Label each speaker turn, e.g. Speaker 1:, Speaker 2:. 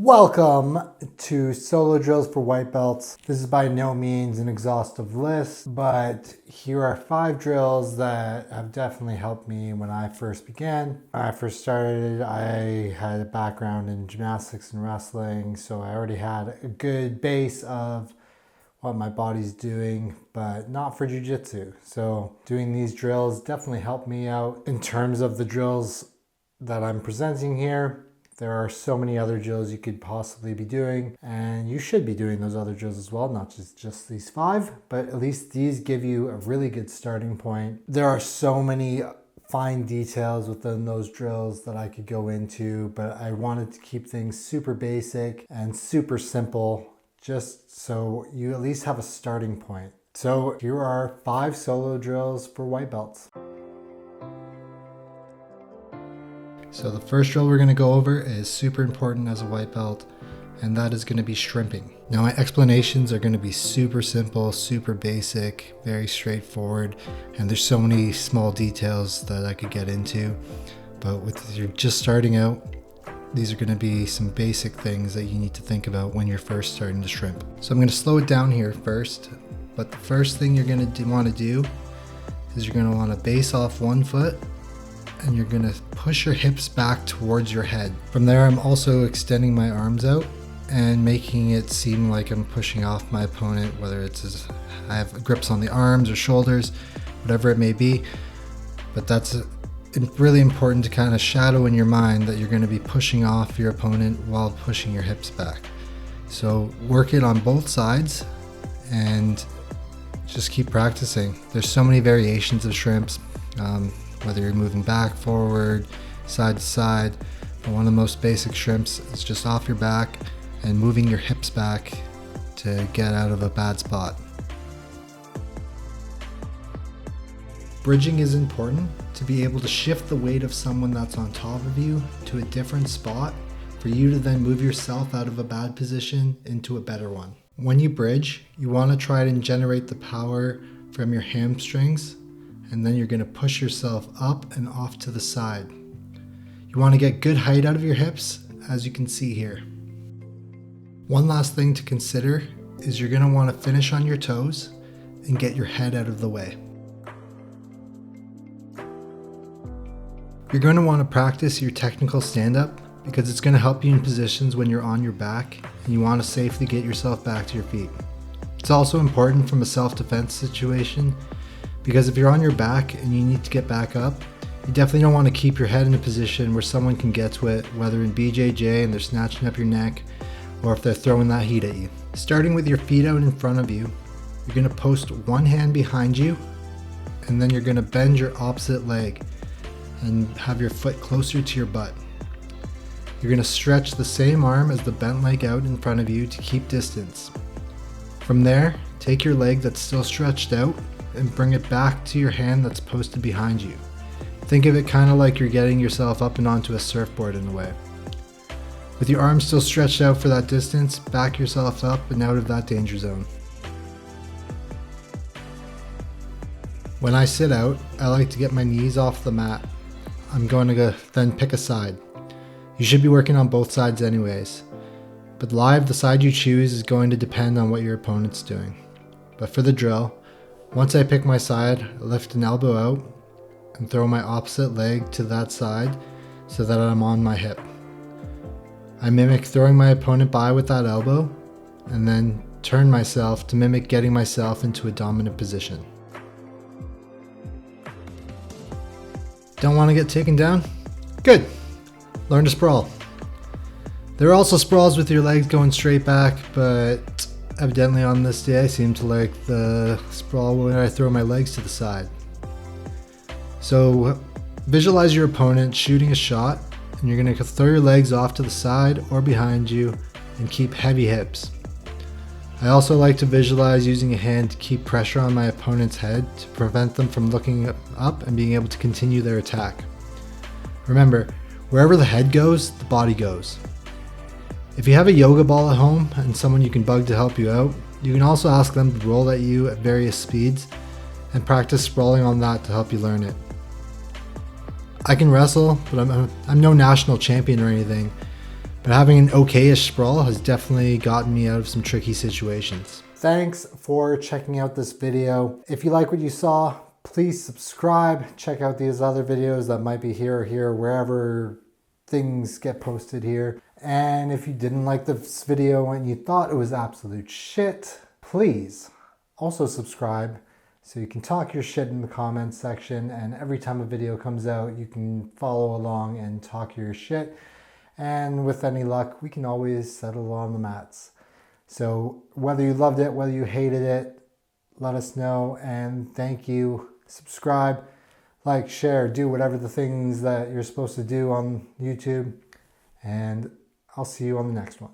Speaker 1: Welcome to Solo Drills for White Belts. This is by no means an exhaustive list, but here are 5 drills that have definitely helped me when I first began. When I first started, I had a background in gymnastics and wrestling, so I already had a good base of what my body's doing, but not for jiu-jitsu. So doing these drills definitely helped me out. In terms of the drills that I'm presenting here, there are so many other drills you could possibly be doing, and you should be doing those other drills as well, not just these 5, but at least these give you a really good starting point. There are so many fine details within those drills that I could go into, but I wanted to keep things super basic and super simple, just so you at least have a starting point. So here are 5 solo drills for white belts. So the first drill we're going to go over is super important as a white belt, and that is going to be shrimping. Now my explanations are going to be super simple, super basic, very straightforward, and there's so many small details that I could get into, but with you're just starting out, these are going to be some basic things that you need to think about when you're first starting to shrimp. So I'm going to slow it down here first, but the first thing you're going to want to do is you're going to want to base off one foot, and you're going to push your hips back towards your head. From there, I'm also extending my arms out and making it seem like I'm pushing off my opponent, whether it's I have grips on the arms or shoulders, whatever it may be. But that's really important to kind of shadow in your mind that you're going to be pushing off your opponent while pushing your hips back. So work it on both sides and just keep practicing. There's so many variations of shrimps. Whether you're moving back, forward, side to side. But one of the most basic shrimps is just off your back and moving your hips back to get out of a bad spot. Bridging is important to be able to shift the weight of someone that's on top of you to a different spot for you to then move yourself out of a bad position into a better one. When you bridge, you want to try to generate the power from your hamstrings, and then you're going to push yourself up and off to the side. You want to get good height out of your hips, as you can see here. One last thing to consider is you're going to want to finish on your toes and get your head out of the way. You're going to want to practice your technical stand-up because it's going to help you in positions when you're on your back and you want to safely get yourself back to your feet. It's also important from a self-defense situation, because if you're on your back and you need to get back up, you definitely don't want to keep your head in a position where someone can get to it, whether in BJJ and they're snatching up your neck, or if they're throwing that heat at you. Starting with your feet out in front of you, you're going to post one hand behind you, and then you're going to bend your opposite leg and have your foot closer to your butt. You're going to stretch the same arm as the bent leg out in front of you to keep distance. From there, take your leg that's still stretched out and bring it back to your hand that's posted behind you. Think of it kind of like you're getting yourself up and onto a surfboard in a way. With your arms still stretched out for that distance, back yourself up and out of that danger zone. When I sit out, I like to get my knees off the mat. I'm going to then pick a side. You should be working on both sides anyways, but live, the side you choose is going to depend on what your opponent's doing. But for the drill, once I pick my side, I lift an elbow out and throw my opposite leg to that side so that I'm on my hip. I mimic throwing my opponent by with that elbow and then turn myself to mimic getting myself into a dominant position. Don't want to get taken down? Good! Learn to sprawl. There are also sprawls with your legs going straight back, but evidently on this day I seem to like the sprawl where I throw my legs to the side. So visualize your opponent shooting a shot, and you're going to throw your legs off to the side or behind you and keep heavy hips. I also like to visualize using a hand to keep pressure on my opponent's head to prevent them from looking up and being able to continue their attack. Remember, wherever the head goes, the body goes. If you have a yoga ball at home and someone you can bug to help you out, you can also ask them to roll at you at various speeds and practice sprawling on that to help you learn it. I can wrestle, but I'm no national champion or anything, But having an okay-ish sprawl has definitely gotten me out of some tricky situations. Thanks for checking out this video. If you like what you saw, please subscribe. Check out these other videos that might be here or here, wherever things get posted here. And if you didn't like this video and you thought it was absolute shit, please also subscribe so you can talk your shit in the comments section, and every time a video comes out you can follow along and talk your shit, and with any luck we can always settle on the mats. So whether you loved it, whether you hated it, let us know, and thank you. Subscribe, like, share, do whatever the things that you're supposed to do on YouTube, and I'll see you on the next one.